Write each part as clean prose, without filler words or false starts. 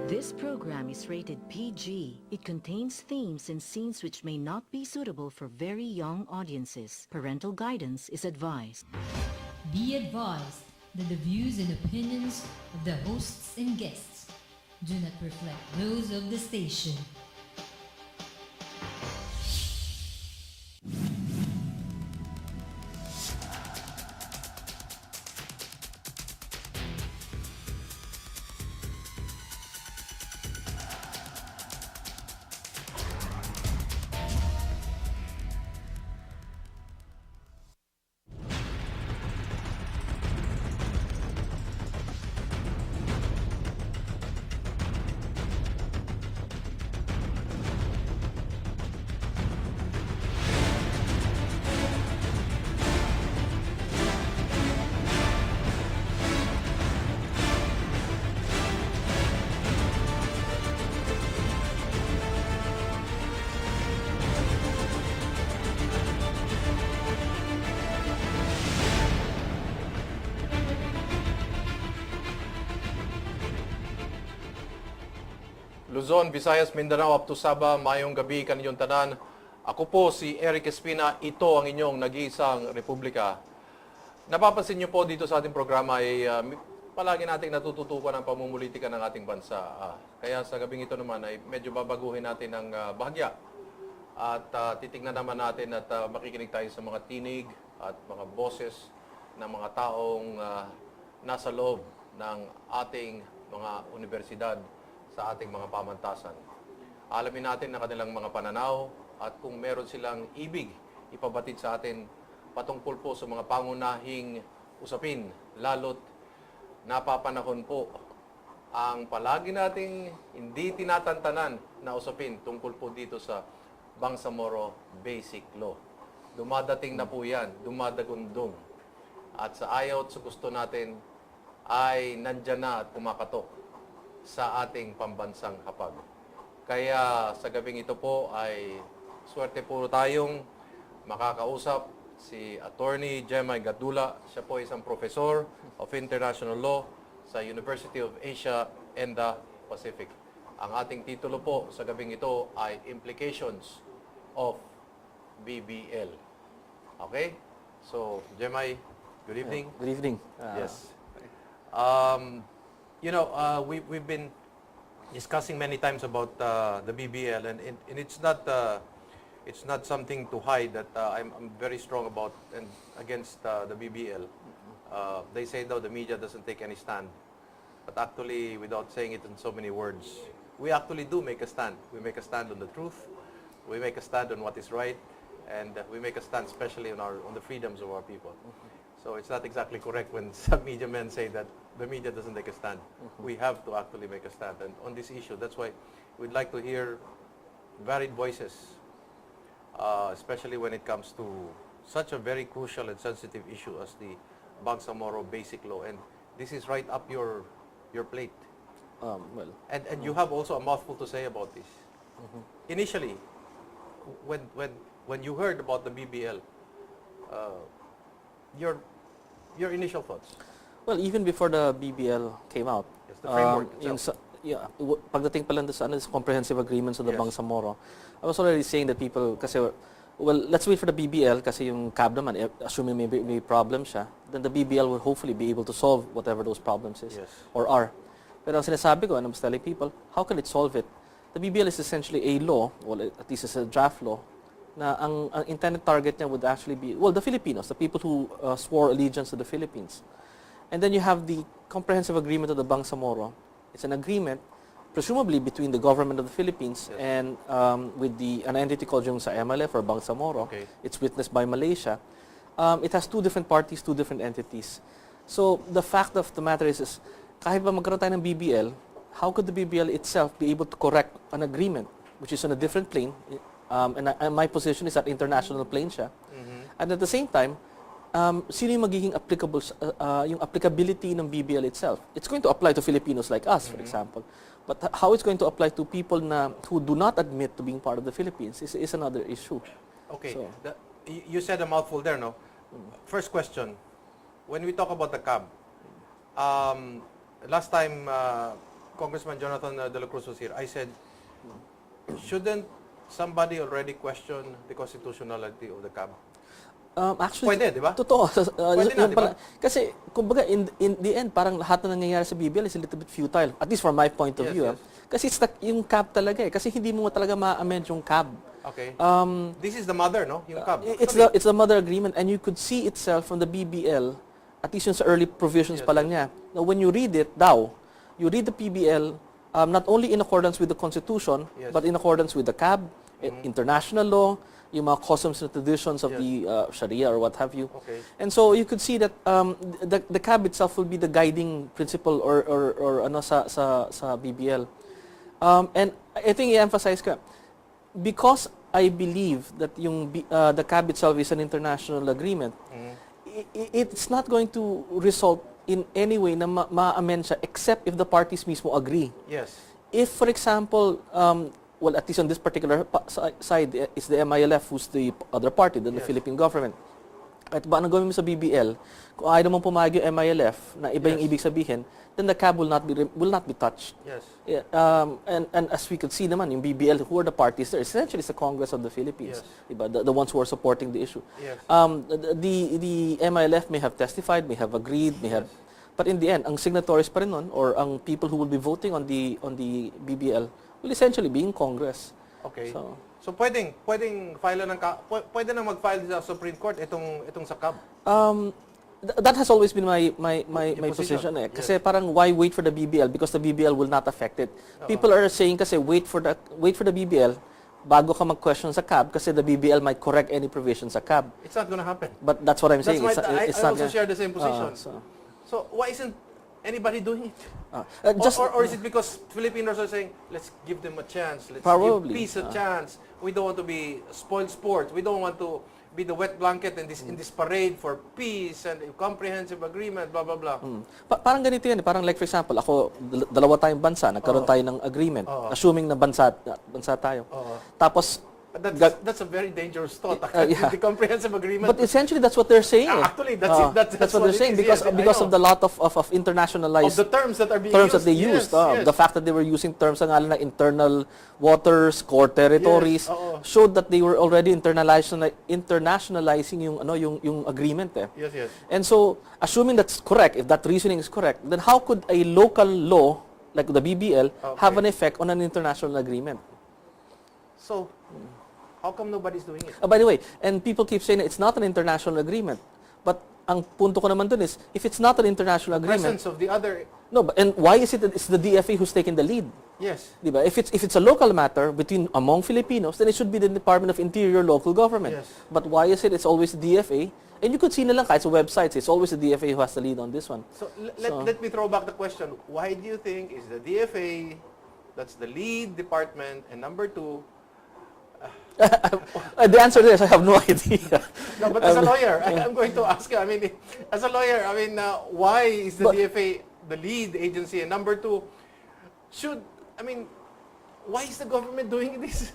This program is rated PG. It contains themes and scenes which may not be suitable for very young audiences. Parental guidance is advised. Be advised that the views and opinions of the hosts and guests do not reflect those of the station. Luzon, Visayas, Mindanao, up to Sabah, mayong gabi kaninyong tanan. Ako po si Eric Espina, ito ang inyong nag-iisang republika. Napapansin niyo po dito sa ating programa ay palagi nating natututukan ang pamumulitika ng ating bansa. Kaya sa gabing ito naman ay medyo babaguhin natin ang bahagya. At titignan naman natin at makikinig tayo sa mga tinig at mga boses ng mga taong nasa loob ng ating mga universidad sa ating mga pamantasan. Alamin natin ang kanilang mga pananaw at kung meron silang ibig ipabatid sa atin patungkol po sa mga pangunahing usapin, lalo't napapanahon po ang palagi nating hindi tinatantanan na usapin tungkol po dito sa Bangsamoro Basic Law. Dumadating na po yan, dumadagundong. At sa ayaw at sa gusto natin ay nandyan na at kumakatok sa ating pambansang hapag. Kaya sa gabing ito po ay swerte po tayong makakausap si Attorney Jemay Gadula. Siya po isang Professor of International Law sa University of Asia and the Pacific. Ang ating titulo po sa gabing ito ay Implications of BBL. Okay? So, Jemay, good evening. Good evening. Yes. We've been discussing many times about the BBL, and it's not something to hide that I'm very strong about and against the BBL. They say though the media doesn't take any stand, but actually, without saying it in so many words, we actually do make a stand. We make a stand on the truth. We make a stand on what is right, and we make a stand especially on the freedoms of our people. So it's not exactly correct when some media men say that the media doesn't take a stand. We have to actually make a stand. And on this issue, that's why we'd like to hear varied voices, especially when it comes to such a very crucial and sensitive issue as the Bangsamoro Basic Law. And this is right up your plate. And you have also a mouthful to say about this. Initially, when you heard about the BBL, your initial thoughts? Well, even before the BBL came out, Yes, the framework itself. pagdating pa lang sa comprehensive agreements of the Yes. Bangsamoro, I was already saying that people, kasi, well, let's wait for the BBL kasi yung CAB naman, assuming may problem siya, then the BBL will hopefully be able to solve whatever those problems is Yes. or are. Pero ang sinasabi ko, and I'm telling people, how can it solve it? The BBL is essentially a law, well, at least it's a draft law, na ang intended target niya would actually be, well, the Filipinos, the people who swore allegiance to the Philippines. And then you have the comprehensive agreement of the Bangsamoro. It's an agreement, presumably between the government of the Philippines Yes. and with an entity called yung sa MLF or Bangsamoro. Okay. It's witnessed by Malaysia. It has two different parties, two different entities. So the fact of the matter is kahit ba magkaroon tayo ng BBL, how could the BBL itself be able to correct an agreement which is on a different plane? And my position is that international plane siya. And at the same time, sino yung magiging applicable, yung applicability ng BBL itself? It's going to apply to Filipinos like us, for example. But how it's going to apply to people who do not admit to being part of the Philippines is another issue. Okay. So- You said a mouthful there, no? First question. When we talk about the CAB, last time Congressman Jonathan De La Cruz was here, I said, shouldn't somebody already question the constitutionality of the CAB? Actually, Pwede, di ba? Totoo. Pwede na, Yung di ba? Kasi, kumbaga, in the end, parang lahat na nangyayari sa BBL is a little bit futile. At least from my point of Yes, view. yes. Kasi yung CAB talaga eh. Kasi hindi mo talaga ma-amend yung CAB. Okay. Um, This is the mother, no? Yung CAB. It's the mother agreement, and you could see itself from the BBL, at least yung sa early provisions pa lang niya. Now, when you read it, you read the PBL, not only in accordance with the Constitution, Yes. but in accordance with the CAB, international law, yung mga customs and traditions of Yes. the Sharia or what have you. Okay. And so you could see that the CAB itself will be the guiding principle or ano sa BBL. And I think i-emphasize ka, because I believe that the CAB itself is an international agreement, it's not going to result in any way na ma-amend siya except if the parties mismo agree. Yes. If, for example, well, at least on this particular side, is the MILF who's the other party than the Yes. Philippine government. At ba anong gawin mo sa BBL, kung ayaw naman pumayag yung MILF na iba yung Yes. ibig sabihin, then the CAB will not be touched. Yes. Yeah, and as we could see naman, yung BBL, who are the parties there? Essentially, it's the Congress of the Philippines. Yes. Diba? The ones who are supporting the issue. Yes. The MILF may have testified, may have agreed, may have... But in the end, ang signatories pa rin nun, or ang people who will be voting on the BBL, will essentially be in Congress. Okay. So, So pwede na mag-file sa Supreme Court itong sa CAB. that has always been my Your position position, eh. yes. Kasi parang why wait for the BBL? Because the BBL will not affect it. People are saying kasi wait for the BBL bago ka mag-question sa CAB kasi the BBL might correct any provision sa CAB. It's not gonna happen. But that's what I'm saying. That's why It's I not also gonna- share the same position. so, So why isn't anybody doing it? just, or is it because Filipinos are saying, let's give them a chance, let's Probably, give peace a chance. We don't want to be spoiled sport. We don't want to be the wet blanket in this parade for peace and a comprehensive agreement, blah, blah, blah. parang ganito yan. Parang like for example, ako, dalawa tayong bansa, nagkaroon tayo ng agreement. Assuming na bansa tayo. Tapos, That's a very dangerous thought. yeah. The comprehensive agreement. but essentially that's what they're saying. eh. Actually, that's it. That's what they're it saying is. because Yes, I because know. of the lot of internationalized of the terms that are being terms used. that they used. Yes, yes. The fact that they were using terms na nga na internal waters, core territories, Yes, oo. showed that they were already internationalizing yung agreement eh. Yes, yes. And so, assuming that's correct, if that reasoning is correct, then how could a local law like the BBL have Okay. an effect on an international agreement? So, how come nobody's doing it? By the way, and people keep saying that it's not an international agreement. But ang punto ko naman dun is, if it's not an international agreement, Presence of the other. no, and why is it that it's the DFA who's taking the lead? Yes. Diba? If it's a local matter among Filipinos, then it should be the Department of Interior local government. Yes. But why is it's always the DFA? And you could see na lang kahit sa websites, it's always the DFA who has the lead on this one. So, So- let me throw back the question. Why do you think is the DFA, that's the lead department, and number two, The answer is I have no idea. no, but as a lawyer, I'm going to ask you, I mean, as a lawyer, I mean, why is the But- DFA the lead agency? And number two, why is the government doing this?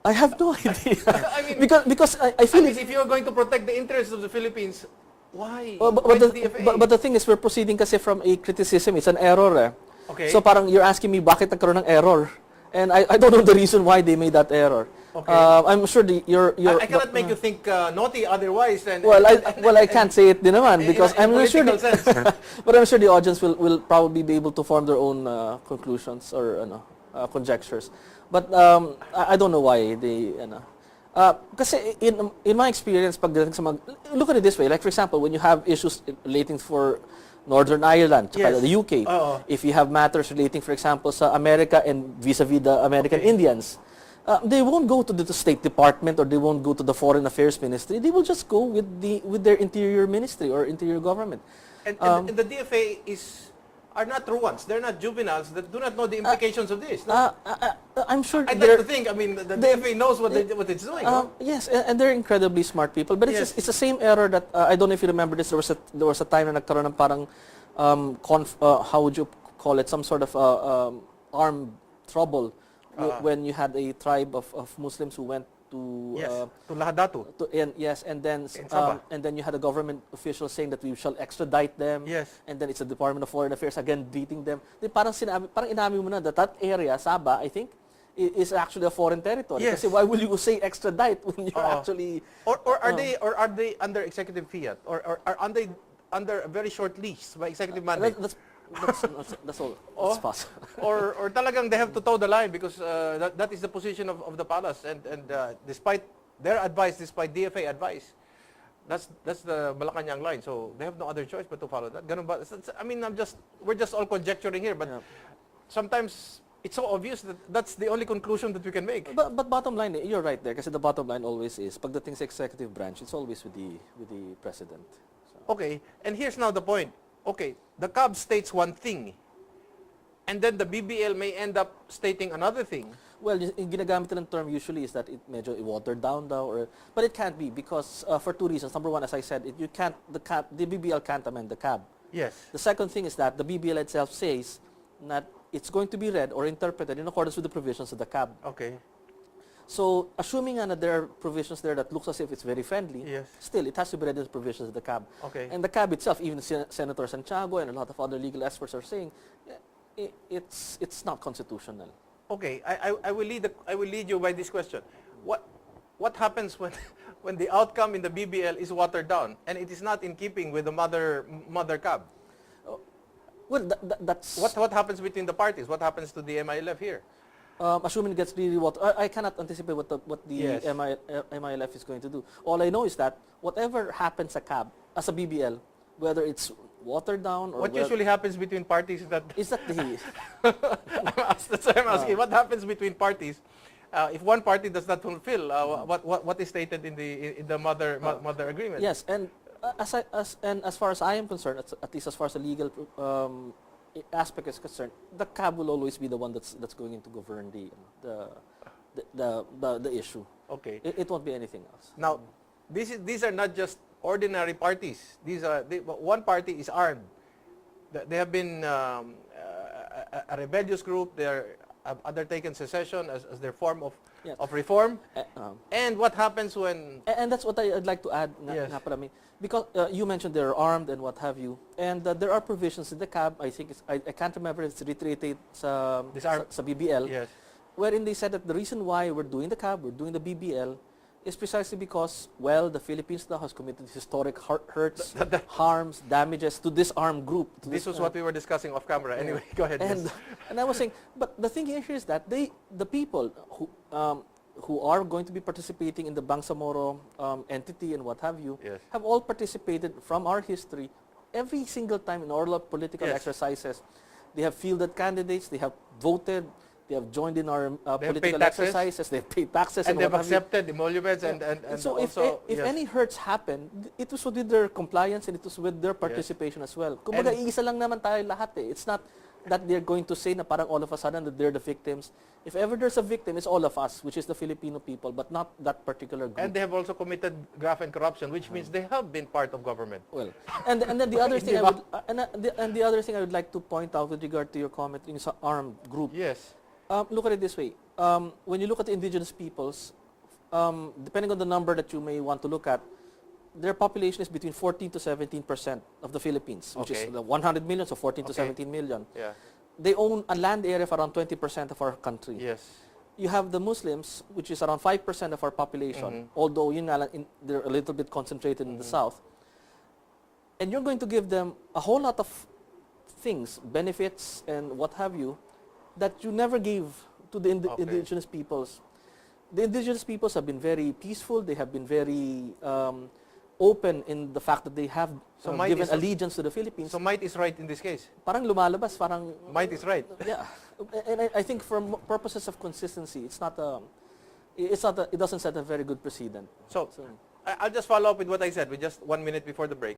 I have no idea. I mean, because I feel if you're going to protect the interests of the Philippines, why? But, Why but, the the, DFA? but the thing is, we're proceeding kasi from a criticism. It's an error. Okay. So parang you're asking me bakit nagkaroon ng error. And I don't know the reason why they made that error. Okay. I'm sure your I cannot make you think naughty otherwise. And well, I can't say it din naman because in I'm sure political sense. but I'm sure the audience will probably be able to form their own conclusions or conjectures. But I don't know why they kasi in my experience pagdating sa look at it this way, like for example, when you have issues relating for Northern Ireland, tsaka Yes. the UK, Oo. if you have matters relating, for example, sa America and vis-a-vis the American Okay. Indians, they won't go to the State Department or they won't go to the Foreign Affairs Ministry. They will just go with their Interior Ministry or Interior Government. And the DFA are not true ones. They're not juveniles that do not know the implications of this. No? I'm sure I'd they're... like to think. I mean, the DFA knows what it's doing. No? Yes, and they're incredibly smart people. But Yes. it's the same error that I don't know if you remember this. There was a time na nagkaroon ng parang how would you call it? Some sort of armed trouble when you had a tribe of Muslims who went to Yes, to Lahadatu. and then you had a government official saying that we shall extradite them. Yes. And then it's the Department of Foreign Affairs again greeting them. Di parang inamin mo na that area, Sabah, I think, is actually a foreign territory. Yes. Kasi why will you say extradite when you're Oo. actually Or are they under executive fiat or are under a very short leash by executive mandate? that's all. Oh. That's possible. or talagang they have to toe the line because that is the position of the palace and despite their advice, despite DFA advice, that's the Malacanang line. So they have no other choice but to follow that. Ganun ba? I mean, we're just all conjecturing here, but Yeah. sometimes it's so obvious that that's the only conclusion that we can make. But bottom line, you're right there kasi the bottom line always is pagdating sa executive branch, it's always with the president. So, Okay, and here's now the point. Okay, the CAB states one thing, and then the BBL may end up stating another thing. well, yung ginagamit ng term usually is that it medyo watered down daw but it can't be because for two reasons. Number one, as I said, the BBL can't amend the CAB. Yes. The second thing is that the BBL itself says that it's going to be read or interpreted in accordance with the provisions of the CAB. Okay. So, assuming that there are provisions there that looks as if it's very friendly, Yes. still, it has to be read in the provisions of the CAB. Okay. And the CAB itself, even Senator Santiago and a lot of other legal experts are saying, it's not constitutional. Okay, I will lead you by this question. What happens when the outcome in the BBL is watered down and it is not in keeping with the mother CAB? Well, that's... What happens between the parties? What happens to the MILF here? Assuming it gets really I cannot anticipate what the Yes. MILF is going to do. All I know is that whatever happens as a BBL, whether it's watered down or What usually happens between parties that is that the that's why I'm asking. What happens between parties if one party does not fulfill what is stated in the mother agreement? yes, and as far as I am concerned, at least as far as the legal aspect is concerned, the CAB will always be the one that's going to govern the issue. Okay. It won't be anything else. Now, these are not just ordinary parties. One party is armed. They have been a rebellious group. They are undertaken secession as their form of Yes. reform. Um, And what happens when? And that's what I'd like to add, Yes. nga pala, because you mentioned they're armed and what have you, and there are provisions in the CAB. I think I can't remember if it's reiterated sa BBL, Yes. wherein they said that the reason why we're doing the CAB, we're doing the BBL, is precisely because, well, the Philippines now has committed historic hurts, harms, damages to this armed group. This was what we were discussing off camera. Anyway, go ahead. And, yes. and I was saying, but the thing here is that the people who are going to be participating in the Bangsamoro entity and what have you, Yes. have all participated from our history every single time in all of political Yes. exercises. They have fielded candidates, they have voted, they have joined in our They have political paid taxes. exercises, they have paid taxes And they've what have you. accepted emoluments and So also if yes. any hurts happen, it was with their compliance and it was with their participation as well. Kumbaga, And- iisa lang naman tayo lahat eh. It's not that they're going to say na parang all of a sudden that they're the victims. If ever there's a victim, it's all of us, which is the Filipino people, but not that particular group. And they have also committed graft and corruption, which means they have been part of government. Well, and then the other thing I would and the other thing I would like to point out with regard to your comment in sa armed group. Yes. Look at it this way. When you look at the indigenous peoples, depending on the number that you may want to look at, their population is between 14 to 17% of the Philippines, which Okay. is 100 million, so 14 to Okay. 17 million. Yeah. They own a land area of around 20% of our country. Yes. You have the Muslims, which is around 5% of our population, although yun nga lang, they're a little bit concentrated in the south. And you're going to give them a whole lot of things, benefits and what have you, that you never gave to the Okay. indigenous peoples. The indigenous peoples have been very peaceful. They have been very open in the fact that they have So might given is- allegiance to the Philippines. So might is right in this case. Parang lumalabas, parang Might is right. yeah, and I think for purposes of consistency, it doesn't set a very good precedent. So I'll just follow up with what I said with just 1 minute before the break.